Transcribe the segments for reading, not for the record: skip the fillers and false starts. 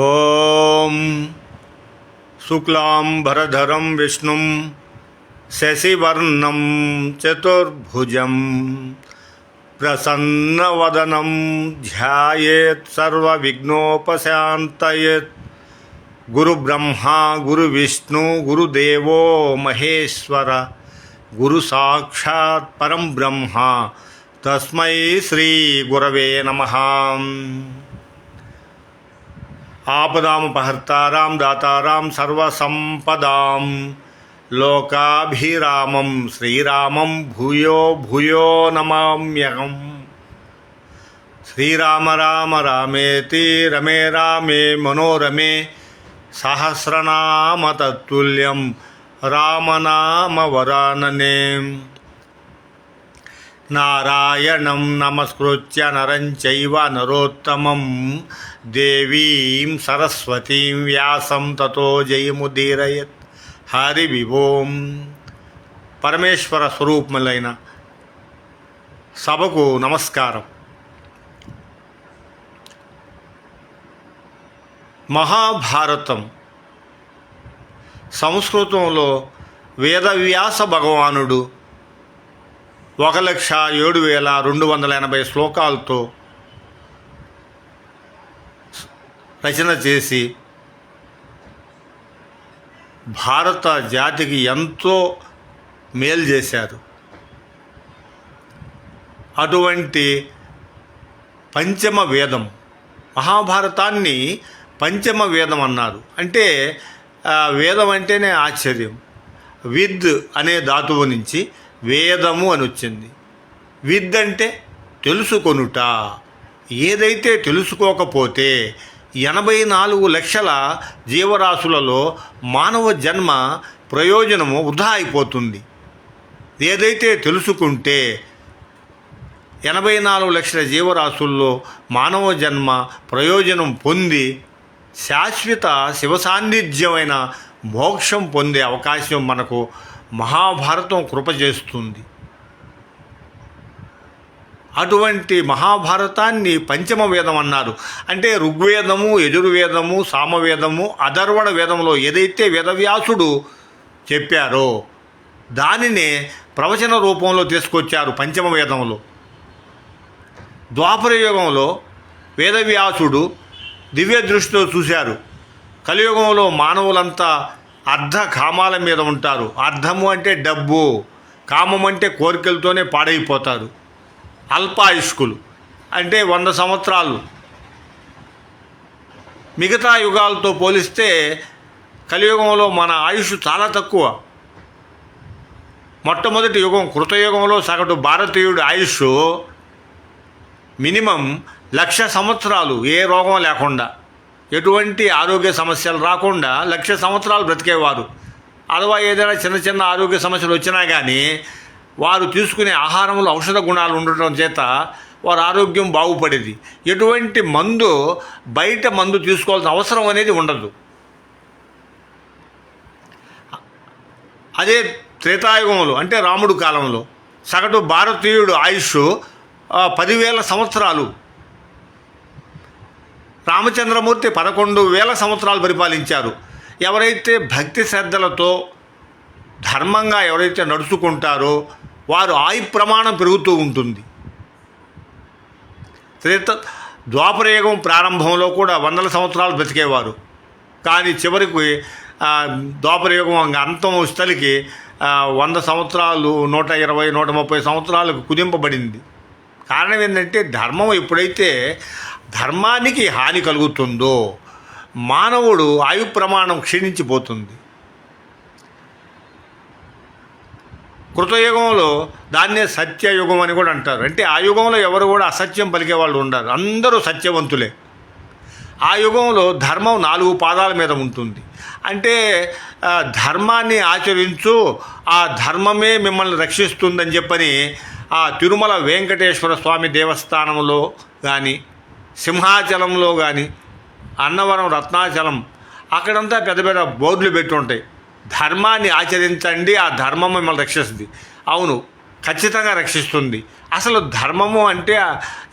ఓం శుక్లాంబరధరం విష్ణుం శశివర్ణం చతుర్భుజం ప్రసన్నవదనం ధ్యాయేత్ సర్వవిఘ్నోపశాంతయేత్. గురుబ్రహ్మా గురువిష్ణు గురుదేవో మహేశ్వర గురు సాక్షాత్ పరం బ్రహ్మ తస్మై శ్రీ గురవే నమః. ఆపదామపహర్తారాం దాతారాం సర్వసంపదాం లోకాభిరామం శ్రీరామం భూయో భూయో నమామ్యహం. శ్రీరామ రామ రామేతి రమే రామే మనోరమే సహస్రనామ తత్తుల్యం రామనామ వరాననే. నారాయణం నమస్కృత్య నరం చైవ నరోత్తమం దేవీం సరస్వతీం వ్యాసం తతో జయముదీరయత్. హరి విభోం. పరమేశ్వర స్వరూపములైన సభకు నమస్కారం. మహాభారతం సంస్కృతంలో వేదవ్యాస భగవానుడు 1,07,280 శ్లోకాలతో రచన చేసి భారత జాతికి ఎంతో మేలు చేశారు. అటువంటి పంచమ వేదం మహాభారతాన్ని పంచమ వేదం అన్నారు. అంటే వేదం అంటేనే ఆశ్చర్యం. విద్ అనే ధాతువు నుంచి వేదము అని వచ్చింది. విద్ అంటే తెలుసుకొనుట. ఏదైతే తెలుసుకోకపోతే 84 లక్షల జీవరాశులలో మానవ జన్మ ప్రయోజనము వృధా అయిపోతుంది. ఏదైతే తెలుసుకుంటే 84 లక్షల జీవరాశుల్లో మానవ జన్మ ప్రయోజనం పొంది శాశ్వత శివ సాన్నిధ్యమైన మోక్షం పొందే అవకాశం మనకు మహాభారతం కృప చేస్తుంది. అటువంటి మహాభారతాన్ని పంచమ వేదం అన్నారు. అంటే ఋగ్వేదము, యజుర్వేదము, సామవేదము, అథర్వణ వేదంలో ఏదైతే వేదవ్యాసుడు చెప్పారో దానినే ప్రవచన రూపంలో తీసుకొచ్చారు పంచమ వేదంలో. ద్వాపర యుగంలో వేదవ్యాసుడు దివ్య దృష్టితో చూశారు. కలియుగంలో మానవులంతా అర్ధ కామాల మీద ఉంటారు. అర్ధము అంటే డబ్బు, కామం అంటే కోరికలతోనే పాడైపోతారు. అల్పాయుష్కులు అంటే 100 సంవత్సరాలు. మిగతా యుగాలతో పోలిస్తే కలియుగంలో మన ఆయుష్ చాలా తక్కువ. మొట్టమొదటి యుగం కృతయుగంలో సగటు భారతీయుడి ఆయుష్ మినిమం 1,00,000 సంవత్సరాలు, ఏ రోగం లేకుండా, ఎటువంటి ఆరోగ్య సమస్యలు రాకుండా 1,00,000 సంవత్సరాలు బ్రతికేవారు. అథవా ఏదైనా చిన్న చిన్న ఆరోగ్య సమస్యలు వచ్చినా కానీ వారు తీసుకునే ఆహారంలో ఔషధ గుణాలు ఉండటం చేత వారి ఆరోగ్యం బాగుపడేది. ఎటువంటి మందు, బయట మందు తీసుకోవాల్సిన అవసరం అనేది ఉండదు. అదే త్రేతాయుగంలో అంటే రాముడు కాలంలో సగటు భారతీయుడు ఆయుష్ 10,000 సంవత్సరాలు. రామచంద్రమూర్తి 11,000 సంవత్సరాలు పరిపాలించారు. ఎవరైతే భక్తి శ్రద్ధలతో ధర్మంగా ఎవరైతే నడుచుకుంటారో వారు ఆయు ప్రమాణం పెరుగుతూ ఉంటుంది. ద్వాపరయుగం ప్రారంభంలో కూడా 100 సంవత్సరాలు బ్రతికేవారు. కానీ చివరికి ద్వాపరయుగం అంతం స్థలికి 100 సంవత్సరాలు, 120, 130 సంవత్సరాలకు కుదింపబడింది. కారణం ఏంటంటే ధర్మం ఎప్పుడైతే ధర్మానికి హాని కలుగుతుందో మానవుడు ఆయు ప్రమాణం క్షీణించిపోతుంది. కృతయుగంలో దాన్నే సత్యయుగం అని కూడా అంటారు. అంటే ఆ యుగంలో ఎవరు కూడా అసత్యం పలికే వాళ్ళు ఉండరు, అందరూ సత్యవంతులే. ఆ యుగంలో ధర్మం 4 పాదాల మీద ఉంటుంది. అంటే ధర్మాన్ని ఆచరించు, ఆ ధర్మమే మిమ్మల్ని రక్షిస్తుందని చెప్పని ఆ తిరుమల వెంకటేశ్వర స్వామి దేవస్థానంలో కానీ, సింహాచలంలో కానీ, అన్నవరం రత్నాచలం అక్కడంతా పెద్ద పెద్ద బోర్డులు పెట్టి ఉంటాయి. ధర్మాన్ని ఆచరించండి, ఆ ధర్మం మిమ్మల్ని రక్షిస్తుంది. అవును, ఖచ్చితంగా రక్షిస్తుంది. అసలు ధర్మము అంటే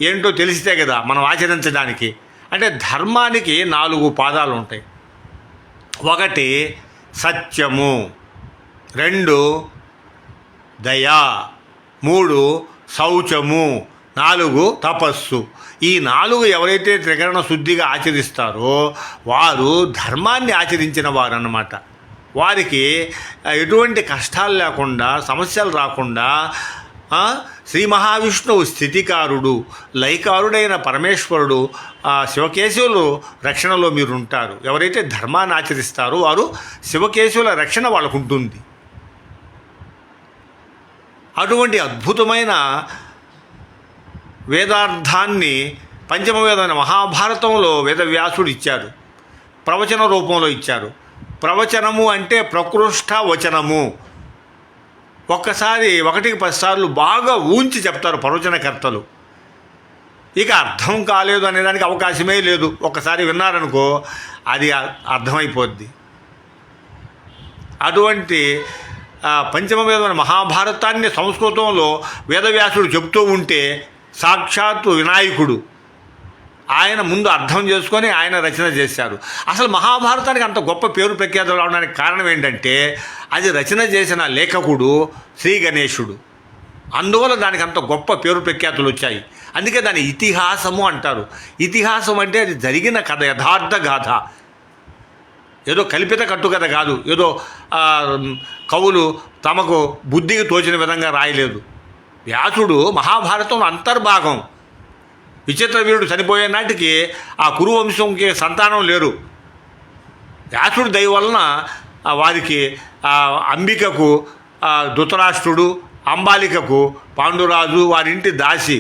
ఏంటో తెలిస్తే కదా మనం ఆచరించడానికి. అంటే ధర్మానికి 4 పాదాలు ఉంటాయి. 1 సత్యము, 2 దయ, 3 శౌచము, 4 తపస్సు. ఈ 4 ఎవరైతే త్రికరణ శుద్ధిగా ఆచరిస్తారో వారు ధర్మాన్ని ఆచరించిన వారు అన్నమాట. వారికి ఎటువంటి కష్టాలు లేకుండా, సమస్యలు రాకుండా శ్రీ మహావిష్ణువు స్థితికారుడు, లయకారుడైన పరమేశ్వరుడు, శివకేశవులు రక్షణలో మీరు ఉంటారు. ఎవరైతే ధర్మాన్ని ఆచరిస్తారో వారు శివకేశవుల రక్షణ వాళ్ళకు ఉంటుంది. అటువంటి అద్భుతమైన వేదార్థాన్ని పంచమ వేదమైన మహాభారతంలో వేదవ్యాసుడు ఇచ్చారు, ప్రవచన రూపంలో ఇచ్చారు. ప్రవచనము అంటే ప్రకృష్ట వచనము. ఒక్కసారి 1కి 10 సార్లు బాగా ఊంచి చెప్తారు ప్రవచనకర్తలు. ఇక అర్థం కాలేదు అనేదానికి అవకాశమే లేదు. ఒక్కసారి విన్నారనుకో అది అర్థమైపోద్ది. అటువంటి పంచమ వేదమైన మహాభారతాన్ని సంస్కృతంలో వేదవ్యాసుడు చెప్తూ ఉంటే సాక్షాత్తు వినాయకుడు ఆయన ముందు అర్థం చేసుకొని ఆయన రచన చేశారు. అసలు మహాభారతానికి అంత గొప్ప పేరు ప్రఖ్యాతులు రావడానికి కారణం ఏంటంటే అది రచన చేసిన లేఖకుడు శ్రీ గణేశుడు. అందువల్ల దానికి అంత గొప్ప పేరు ప్రఖ్యాతులు వచ్చాయి. అందుకే దాని ఇతిహాసము అంటారు. ఇతిహాసం అంటే అది జరిగిన కథ, యథార్థ గాథ. ఏదో కల్పిత కట్టుకథ కాదు, ఏదో కవులు తమకు బుద్ధికి తోచిన విధంగా రాయలేదు. వ్యాసుడు మహాభారతం అంతర్భాగం. విచిత్ర వీరుడు చనిపోయే నాటికి ఆ కురువంశంకి సంతానం లేరు. వ్యాసుడు దయ వలన వారికి అంబికకు ధృతరాష్ట్రుడు, అంబాలికకు పాండురాజు వారింటి దాసి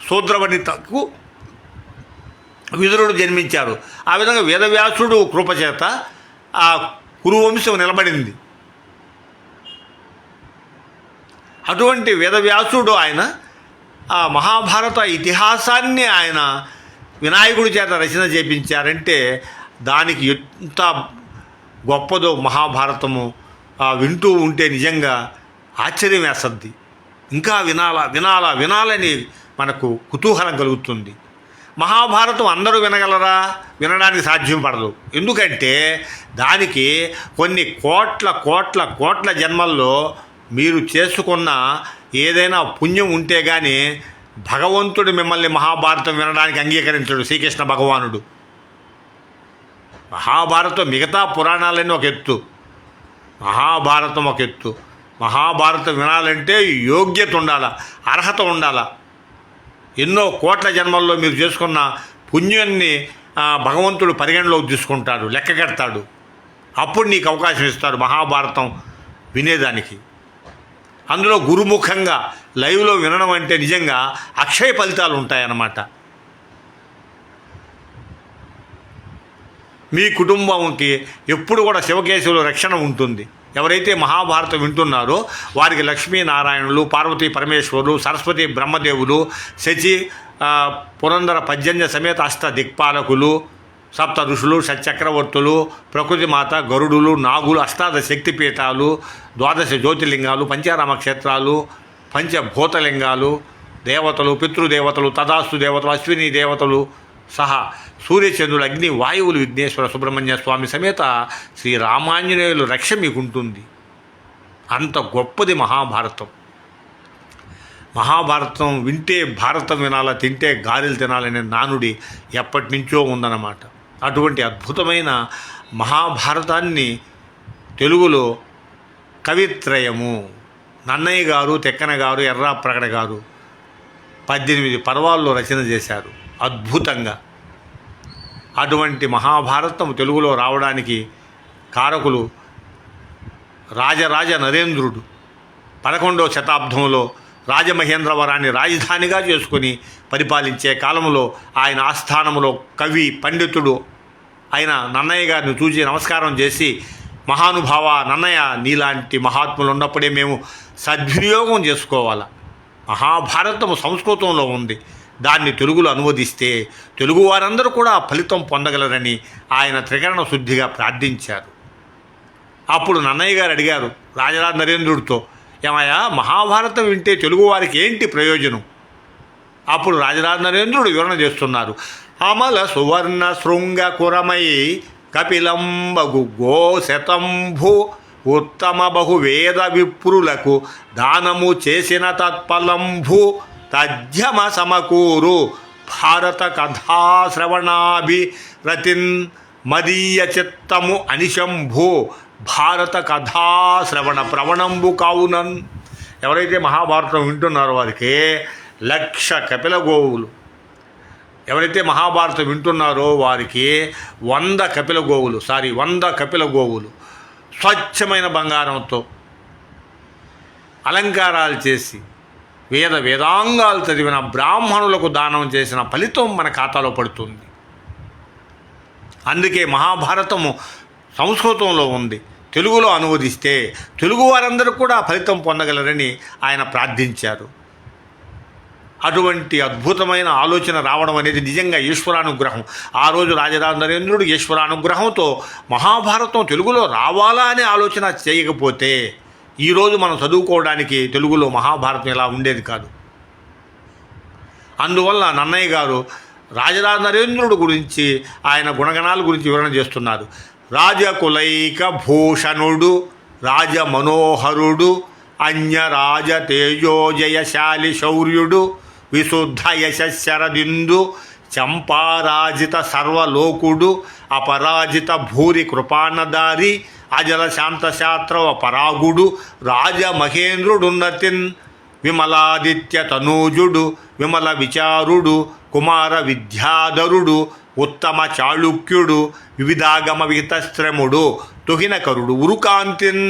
శూద్రవనితకు విదురుడు జన్మించారు. ఆ విధంగా వేదవ్యాసుడు కృపచేత ఆ కురువంశం నిలబడింది. అటువంటి వేదవ్యాసుడు ఆయన ఆ మహాభారత ఇతిహాసాన్ని ఆయన వినాయకుడి చేత రచన చేయించారంటే దానికి ఎంత గొప్పదో మహాభారతము వింటూ ఉంటే నిజంగా ఆశ్చర్యం వేస్తుంది. ఇంకా వినాలని మనకు కుతూహలం కలుగుతుంది. మహాభారతం అందరూ వినగలరా? వినడానికి సాధ్యం పడదు. ఎందుకంటే దానికి కొన్ని కోట్ల జన్మల్లో మీరు చేసుకున్న ఏదైనా పుణ్యం ఉంటే కానీ భగవంతుడు మిమ్మల్ని మహాభారతం వినడానికి అంగీకరించడు. శ్రీకృష్ణ భగవానుడు మహాభారతం మిగతా పురాణాలన్నీ ఒక ఎత్తు, మహాభారతం ఒక ఎత్తు. మహాభారతం వినాలంటే యోగ్యత ఉండాలా, అర్హత ఉండాలా. ఎన్నో కోట్ల జన్మల్లో మీరు చేసుకున్న పుణ్యాన్ని భగవంతుడు పరిగణలోకి తీసుకుంటాడు, లెక్క కడతాడు. అప్పుడు నీకు అవకాశం ఇస్తాడు మహాభారతం వినేదానికి. అందులో గురుముఖంగా లైవ్లో వినడం అంటే నిజంగా అక్షయ ఫలితాలు ఉంటాయన్నమాట. మీ కుటుంబంకి ఎప్పుడు కూడా శివకేశవుల రక్షణ ఉంటుంది. ఎవరైతే మహాభారతం వింటున్నారో వారికి లక్ష్మీనారాయణులు, పార్వతీ పరమేశ్వరులు, సరస్వతి బ్రహ్మదేవులు, శచి పురందర పర్జన్య సమేత అష్ట దిక్పాలకులు, సప్త ఋషులు, షట్చక్రవర్తులు, ప్రకృతి మాత, గరుడులు, నాగులు, అష్టాదశ శక్తిపీఠాలు, 12 జ్యోతిర్లింగాలు, పంచారామ క్షేత్రాలు, పంచభూతలింగాలు, దేవతలు, పితృదేవతలు, తదాస్తు దేవతలు, అశ్విని దేవతలు సహా సూర్యచంద్రుడు, అగ్ని, వాయువులు, విఘ్నేశ్వర సుబ్రహ్మణ్య స్వామి సమేత శ్రీ రామాంజనేయులు రక్ష మీకుంటుంది. అంత గొప్పది మహాభారతం. మహాభారతం వింటే భారతం వినాలా, తింటే గారెలు తినాలనే నానుడి ఎప్పటి నుంచో ఉందన్నమాట. అటువంటి అద్భుతమైన మహాభారతాన్ని తెలుగులో కవిత్రయము నన్నయ్య గారు, తెక్కన గారు, ఎర్రాప్రగడ గారు 18 పర్వాల్లో రచన చేశారు అద్భుతంగా. అటువంటి మహాభారతం తెలుగులో రావడానికి కారకులు రాజరాజ నరేంద్రుడు 11వ శతాబ్దంలో రాజమహేంద్రవరాన్ని రాజధానిగా చేసుకుని పరిపాలించే కాలంలో ఆయన ఆస్థానంలో కవి పండితుడు ఆయన నన్నయ్య గారిని చూసి నమస్కారం చేసి, మహానుభావ నన్నయ్య, నీలాంటి మహాత్ములు ఉన్నప్పుడే మేము సద్వినియోగం చేసుకోవాలి. మహాభారతం సంస్కృతంలో ఉంది, దాన్ని తెలుగులో అనువదిస్తే తెలుగు వారందరూ కూడా ఫలితం పొందగలరని ఆయన త్రికరణ శుద్ధిగా ప్రార్థించారు. అప్పుడు నన్నయ్య గారు అడిగారు రాజరాజ నరేంద్రుడితో, ఏమయ్యా మహాభారతం వింటే తెలుగువారికి ఏంటి ప్రయోజనం? అప్పుడు రాజరాజ నరేంద్రుడు వివరణ చేస్తున్నారు. అమల సువర్ణ శృంగ కురమై కపిలంబగు గోశతంభు ఉత్తమ బహువేద విప్రులకు దానము చేసిన తత్పలంభు తథ్యమ సమకూరు భారత కథాశ్రవణాభిరతిన్ మదీయ చిత్తము అనిశంభు భారత కథాశ్రవణ ప్రవణంబు కావునన్. ఎవరైతే మహాభారతం వింటున్నారో వారికి 1,00,000 కపిల గోవులు, ఎవరైతే మహాభారతం వింటున్నారో వారికి 100 కపిల గోవులు స్వచ్ఛమైన బంగారంతో అలంకారాలు చేసి వేదాంగాలు చదివిన బ్రాహ్మణులకు దానం చేసిన ఫలితం మన ఖాతాలో పడుతుంది. అందుకే మహాభారతము సంస్కృతంలో ఉంది, తెలుగులో అనువదిస్తే తెలుగు వారందరూ కూడా ఫలితం పొందగలరని ఆయన ప్రార్థించారు. అటువంటి అద్భుతమైన ఆలోచన రావడం అనేది నిజంగా ఈశ్వరానుగ్రహం. ఆ రోజు రాజరాజ నరేంద్రుడు ఈశ్వరానుగ్రహంతో మహాభారతం తెలుగులో రావాలా అనే ఆలోచన చేయకపోతే ఈరోజు మనం చదువుకోవడానికి తెలుగులో మహాభారతం ఇలా ఉండేది కాదు. అందువల్ల నన్నయ్య గారు రాజరాజ నరేంద్రుడు గురించి, ఆయన గుణగణాల గురించి వివరణ చేస్తున్నారు. రాజకులైక భూషణుడు, రాజమనోహరుడు, అన్యరాజ తేజోజయశాలి శౌర్యుడు, విశుద్ధ యశశరదిందు, చంపారాజిత సర్వలోకుడు, అపరాజిత భూరి కృపానదారి, అజల శాంతశాస్త్రవ పరాగుడు, రాజమహేంద్రుడున్నతిన్, విమలాదిత్య తనూజుడు, విమల విచారుడు, కుమార విద్యాధరుడు, ఉత్తమ చాళుక్యుడు, వివిధాగమ విహితశ్రముడు, తుహినకరుడు, ఉరుకాంతిన్.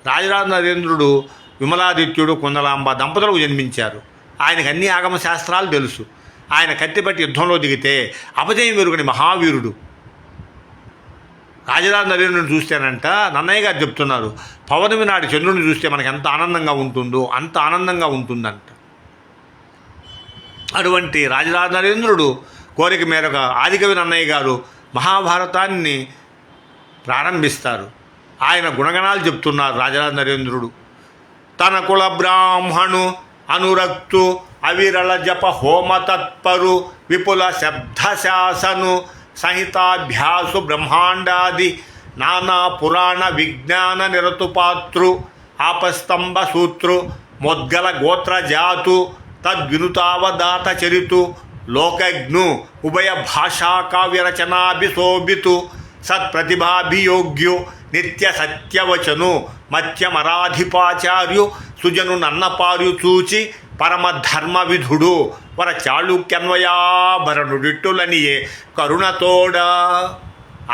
రాజరాజ నరేంద్రుడు విమలాదిత్యుడు, కుందలాంబ దంపతులకు జన్మించారు. ఆయనకు అన్ని ఆగమ శాస్త్రాలు తెలుసు. ఆయన కత్తిపట్టి యుద్ధంలో దిగితే అపజయం వెరుగని మహావీరుడు. రాజరాజ నరేంద్రుని చూస్తేనంట నన్నయ్య గారు చెప్తున్నారు, పౌర్ణమి నాటి చంద్రుని చూస్తే మనకు ఎంత ఆనందంగా ఉంటుందో అంత ఆనందంగా ఉంటుందంట. అటువంటి రాజరాజ నరేంద్రుడు కోరిక మేరకు ఆదికవి నన్నయ్య గారు మహాభారతాన్ని ప్రారంభిస్తారు. ఆయన గుణగణాలు చెప్తున్నారు. రాజరాజ నరేంద్రుడు తన కుల బ్రాహ్మణు, అనురక్తు, అవిరళ జప హోమ తత్పరు, విపుల శబ్దశాసను, సంహితాభ్యాసు బ్రహ్మాండాది నానా పురాణ విజ్ఞాన నిరతుపాతృ, ఆపస్తంభ సూత్రు, మొద్గల గోత్ర జాతు, తద్వినుతావదాత చరితు, లోకజ్ఞు, ఉభయ భాషా కావ్య రచనాభిశోభితు, సత్ప్రతిభాభియోగ్యు, నిత్య సత్యవచను, మత్యమరాధిపాచార్యు, సుజను నన్నపార్యు చూచి పరమధర్మ విధుడు, వర చాళుక్యన్వయాభరణుడిట్టులనియే కరుణతోడ.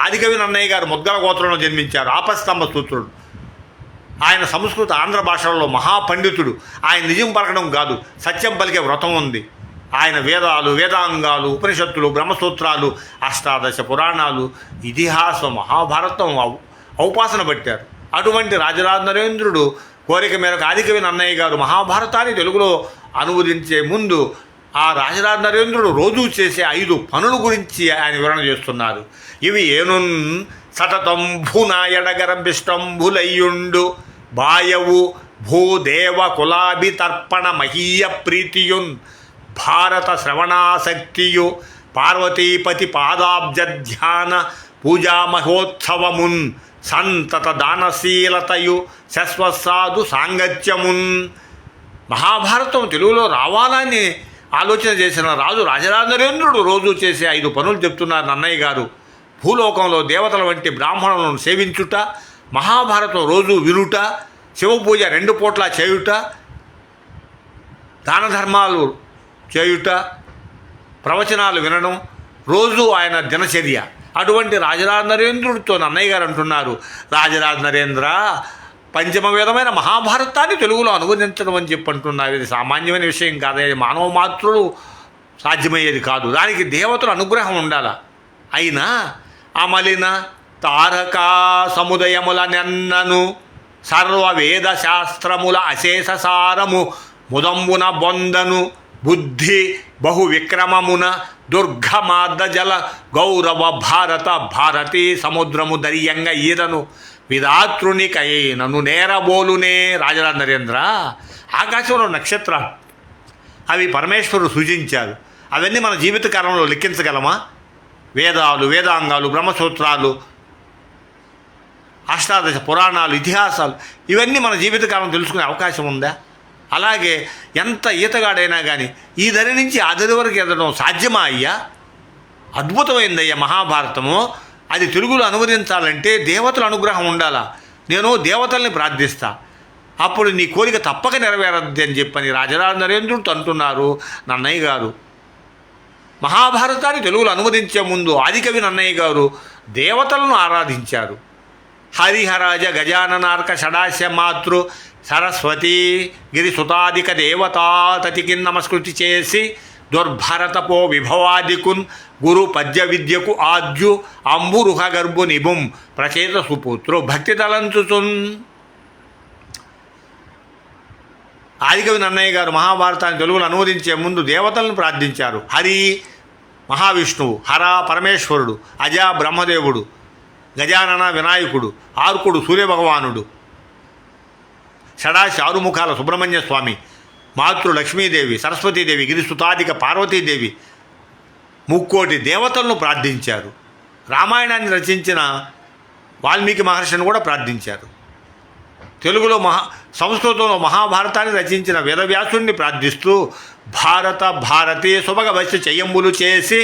ఆదికవి నన్నయ్య గారు ముద్గల గోత్రంలో జన్మించారు. ఆపస్తంభ సూత్రుడు. ఆయన సంస్కృత ఆంధ్ర భాషలలో మహాపండితుడు. ఆయన నిజం పలకడం కాదు, సత్యం పలికే వ్రతం ఉంది. ఆయన వేదాలు, వేదాంగాలు, ఉపనిషత్తులు, బ్రహ్మసూత్రాలు, అష్టాదశ పురాణాలు, ఇతిహాసం, మహాభారతం ఔపాసన పట్టారు. అటువంటి రాజరాజ నరేంద్రుడు కోరిక మేరకు ఆదికవి నన్నయ్య గారు మహాభారతాన్ని తెలుగులో అనువదించే ముందు ఆ రాజరాజ నరేంద్రుడు రోజూ చేసే 5 పనుల గురించి ఆయన వివరణ చేస్తున్నారు. ఇవి ఏనున్ సతతం భూనాయడగరంభిష్టంభులయ్యుండు, బాయవు భూదేవ కులాభి తర్పణ మహీయ ప్రీతియున్, భారత శ్రవణాసక్తియు, పార్వతీపతి పాదాబ్జ ధ్యాన పూజా మహోత్సవమున్, సంతత దానశీలతయు, శశ్వసాధు సాంగత్యమున్. మహాభారతం తెలుగులో రావాలని ఆలోచన చేసిన రాజు రాజరాజ నరేంద్రుడు రోజు చేసే 5 పనులు చెప్తున్నారు నన్నయ్య గారు. భూలోకంలో దేవతల వంటి బ్రాహ్మణులను సేవించుట, మహాభారతం రోజు వినుట, శివపూజ 2 పూట్ల చేయుట, దాన ధర్మాలు చేయుట, ప్రవచనాలు వినడం రోజు ఆయన దినచర్య. అటువంటి రాజరాజ నరేంద్రుడితో నన్నయ్య గారు అంటున్నారు, రాజరాజ నరేంద్ర, పంచమ వేదమైన మహాభారతాన్ని తెలుగులో అనువదించడం అని చెప్పి అంటున్నారు. ఇది సామాన్యమైన విషయం కాదు, మానవ మాతృలు సాధ్యమయ్యేది కాదు. దానికి దేవతల అనుగ్రహం ఉండాల. అయినా అమలిన తారకా సముదయముల నెన్నను, సర్వ వేద శాస్త్రముల అశేష సారము ముదంబున బొందను, బుద్ధి బహు విక్రమమున దుర్గమార్ద జల గౌరవ భారత భారతీ సముద్రము దర్యంగా ఈదను, విధాతృనికై నన్ను నేరబోలునే. రాజరాజ నరేంద్ర, ఆకాశంలో నక్షత్రాలు అవి పరమేశ్వరుడు సూచించారు. అవన్నీ మన జీవితకాలంలో లెక్కించగలమా? వేదాలు, వేదాంగాలు, బ్రహ్మసూత్రాలు, అష్టాదశ పురాణాలు, ఇతిహాసాలు, ఇవన్నీ మన జీవితకాలం తెలుసుకునే అవకాశం ఉందా? అలాగే ఎంత ఈతగాడైనా కానీ ఈ దరి నుంచి ఆ దరి వరకు ఎదడం సాధ్యమా అయ్యా? అద్భుతమైందయ్యా మహాభారతము. అది తెలుగులో అనువదించాలంటే దేవతల అనుగ్రహం ఉండాలా. నేను దేవతల్ని ప్రార్థిస్తా, అప్పుడు నీ కోరిక తప్పక నెరవేరద్ది అని చెప్పని రాజరాజ నరేంద్రుడు అంటున్నారు నన్నయ్య గారు. మహాభారతాన్ని తెలుగులో అనువదించే ముందు ఆదికవి నన్నయ్య గారు దేవతలను ఆరాధించారు. హరిహరాజ గజాననార్క షడాశ మాతృ సరస్వతి గిరిసుతాదిక దేవతా తతికి నమస్కృతి చేసి దుర్భరతపో విభవాదికున్ గురు పద్య విద్యకు ఆద్యు అంబురుహ గర్భు నిభుం ప్రచేత సుపుత్రు భక్తి తలంచుచున్. ఆదికవి నన్నయ్య గారు మహాభారతాన్ని తెలుగులో అనువదించే ముందు దేవతలను ప్రార్థించారు. హరి మహావిష్ణువు, హర పరమేశ్వరుడు, అజ బ్రహ్మదేవుడు, గజానన వినాయకుడు, ఆర్కుడు సూర్యభగవానుడు, షడాశ ఆరుముఖాల సుబ్రహ్మణ్య స్వామి, మాతృ లక్ష్మీదేవి, సరస్వతీదేవి, గిరిసుతాదిక పార్వతీదేవి, ముక్కోటి దేవతలను ప్రార్థించారు. రామాయణాన్ని రచించిన వాల్మీకి మహర్షిని కూడా ప్రార్థించారు. తెలుగులో సంస్కృతంలో మహాభారతాన్ని రచించిన వేదవ్యాసుడిని ప్రార్థిస్తూ భారత భారతీ సుభగవశ్య చెయ్యంబులు చేసి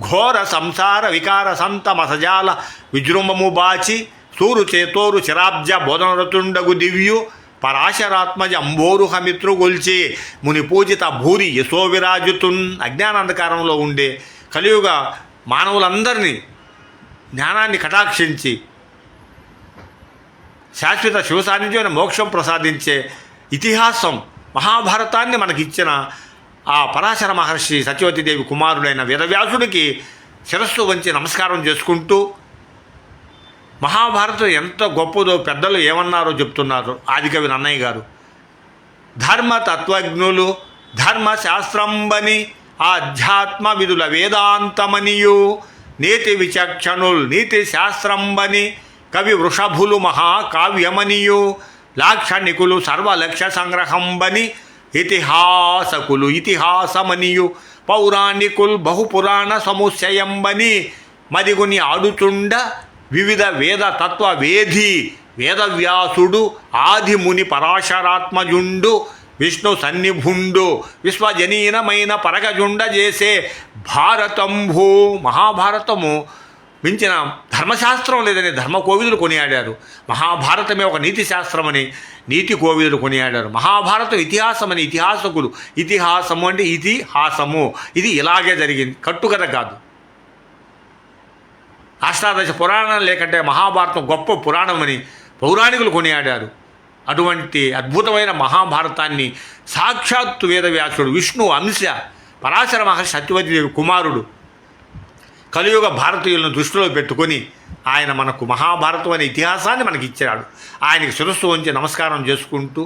ఘోర సంసార వికార సంత మసజాల విజృంభము బాచి సూరు చేతోరు చిరాబ్జ బోధనరతుండగు దివ్యు పరాశరాత్మజ అంబోరుహమిత్రు గొల్చి ముని పూజిత భూరి యశో విరాజుతున్. అజ్ఞానాంధకారంలో ఉండే కలియుగ మానవులందరినీ జ్ఞానాన్ని కటాక్షించి శాశ్వత శివ సాన్నిధ్యమైన మోక్షం ప్రసాదించే ఇతిహాసం మహాభారతాన్ని మనకిచ్చిన ఆ పరాశర మహర్షి సత్యవతీదేవి కుమారుడైన వేదవ్యాసుడికి శిరస్సు వంచి నమస్కారం చేసుకుంటూ మహాభారతం ఎంత గొప్పదో పెద్దలు ఏమన్నారో చెప్తున్నారు ఆదికవి నన్నయ్య గారు. ధర్మతత్వజ్ఞులు ధర్మశాస్త్రంబని ఆధ్యాత్మ విధుల వేదాంతమనియు నీతి విచక్షణుల్ నీతి శాస్త్రంబని కవి వృషభులు మహాకావ్యమనియు లాక్షణికులు సర్వలక్ష్య సంగ్రహంబని ఇతిహాసకులు ఇతిహాసమనియు పౌరాణికుల్ బహుపురాణ సముచ్చయంబని మదిగుని ఆడుచుండ వివిధ వేద తత్వ వేధి వేదవ్యాసుడు ఆదిముని పరాశరాత్మజుండు విష్ణు సన్నిభుండు విశ్వజనీనమైన పరగజుండ చేసే భారతంభూ. మహాభారతము మించిన ధర్మశాస్త్రం లేదని ధర్మ కోవిదులు కొనియాడారు. మహాభారతమే ఒక నీతి శాస్త్రమని నీతి కోవిదులు కొనియాడారు. మహాభారతం ఇతిహాసమని ఇతిహాసకులు ఇతిహాసము అంటే ఇతిహాసము, ఇది ఇలాగే జరిగింది, కట్టుకథ కాదు. అష్టాదశ పురాణం లేకంటే మహాభారతం గొప్ప పురాణమని పౌరాణికులు కొనియాడారు. అటువంటి అద్భుతమైన మహాభారతాన్ని సాక్షాత్తు వేదవ్యాసుడు విష్ణు అంశ పరాశర మహర్షి సత్యవతీదేవి కుమారుడు కలియుగ భారతీయులను దృష్టిలో పెట్టుకొని ఆయన మనకు మహాభారతం అనే ఇతిహాసాన్ని మనకి ఇచ్చాడు. ఆయనకి శిరస్సు వంచి నమస్కారం చేసుకుంటూ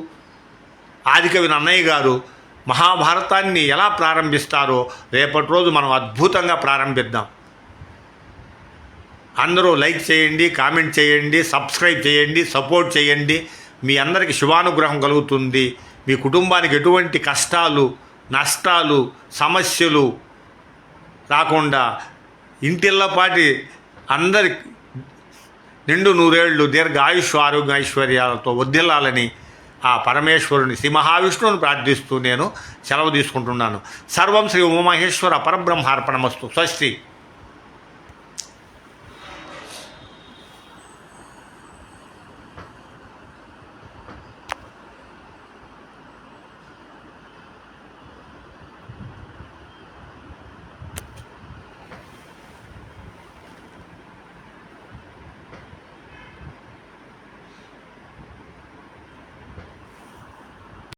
ఆదికవి నన్నయ్య గారు మహాభారతాన్ని ఎలా ప్రారంభిస్తారో రేపటి రోజు మనం అద్భుతంగా ప్రారంభిద్దాం. అందరూ లైక్ చేయండి, కామెంట్ చేయండి, సబ్స్క్రైబ్ చేయండి, సపోర్ట్ చేయండి. మీ అందరికీ శివానుగ్రహం కలుగుతుంది. మీ కుటుంబానికి ఎటువంటి కష్టాలు నష్టాలు సమస్యలు రాకుండా ఇంటిల్లపాటి అందరి నిండు నూరేళ్లు దీర్ఘ ఆయుష్ ఆరోగ్య ఐశ్వర్యాలతో వర్ధిల్లాలని ఆ పరమేశ్వరుని శ్రీ మహావిష్ణువుని ప్రార్థిస్తూ నేను సెలవు తీసుకుంటున్నాను. సర్వం శ్రీ ఉమామహేశ్వర పరబ్రహ్మార్పణమస్తు. స్వస్తి.